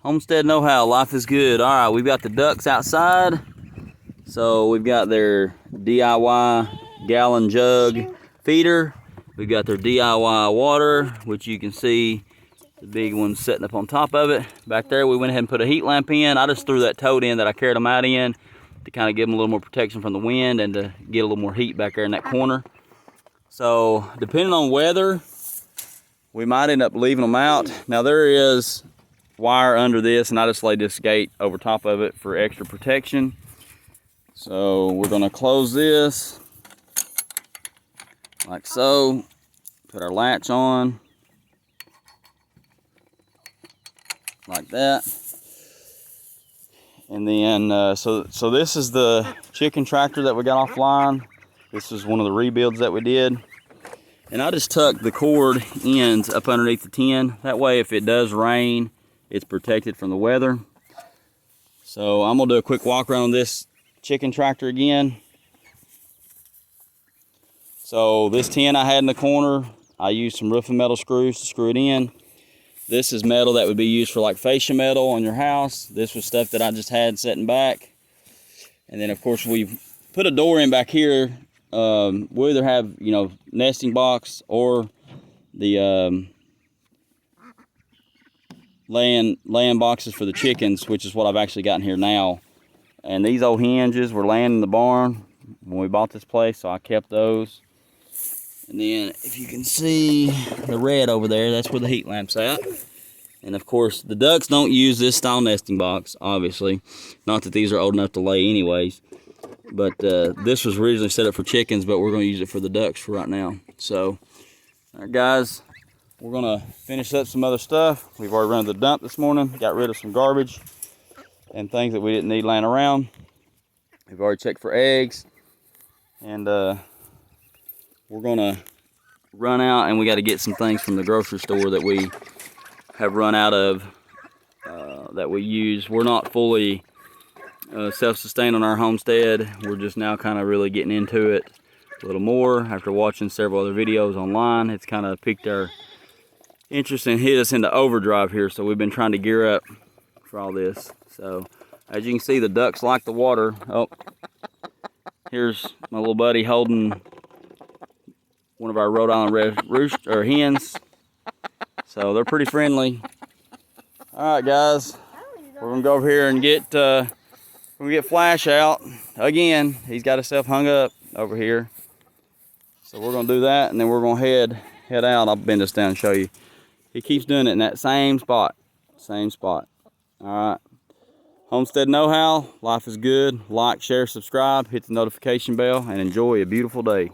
Homestead know-how, life is good. All right, we've got the ducks outside. So we've got their DIY gallon jug feeder. We've got their DIY water, which you can see the big one sitting up on top of it. Back there, we went ahead and put a heat lamp in. I just threw that tote in that I carried them out in to kind of give them a little more protection from the wind and to get a little more heat back there in that corner. So depending on weather, we might end up leaving them out. Now there is wire under this, and I just laid this gate over top of it for extra protection. So we're gonna close this like so, put our latch on like that, and then so this is the chicken tractor that we got offline. This is one of the rebuilds that we did, and I just tucked the cord ends up underneath the tin. That way if it does rain, it's protected from the weather. So I'm gonna do a quick walk around on this chicken tractor again. So this tin I had in the corner, I used some roofing metal screws to screw it in. This is metal that would be used for like fascia metal on your house. This was stuff that I just had sitting back. And then of course we've put a door in back here. We'll either have, you know, nesting box or the laying boxes for the chickens, which is what I've actually gotten here now. And these old hinges were laying in the barn when we bought this place, so I kept those. And then if you can see the red over there, that's where the heat lamp's at. And of course the ducks don't use this style nesting box, obviously. Not that these are old enough to lay anyways. But this was originally set up for chickens, but we're going to use it for the ducks for right now. So, all right guys, we're going to finish up some other stuff. We've already run to the dump this morning, got rid of some garbage and things that we didn't need laying around. We've already checked for eggs, and we're gonna run out, and we got to get some things from the grocery store that we have run out of that we use. We're not fully self-sustained on our homestead. We're just now kind of really getting into it a little more after watching several other videos online. It's kind of piqued our interest and hit us into overdrive here, so we've been trying to gear up for all this. So as you can see, the ducks like the water. Oh, here's my little buddy holding one of our Rhode Island hens. So they're pretty friendly. All right guys, we're gonna go over here and get Flash out again. He's got himself hung up over here, so we're gonna do that, and then we're gonna head out. I'll bend this down and show you. He keeps doing it in that same spot. All right. Homestead know-how, life is good. Like, share, subscribe, hit the notification bell, and enjoy a beautiful day.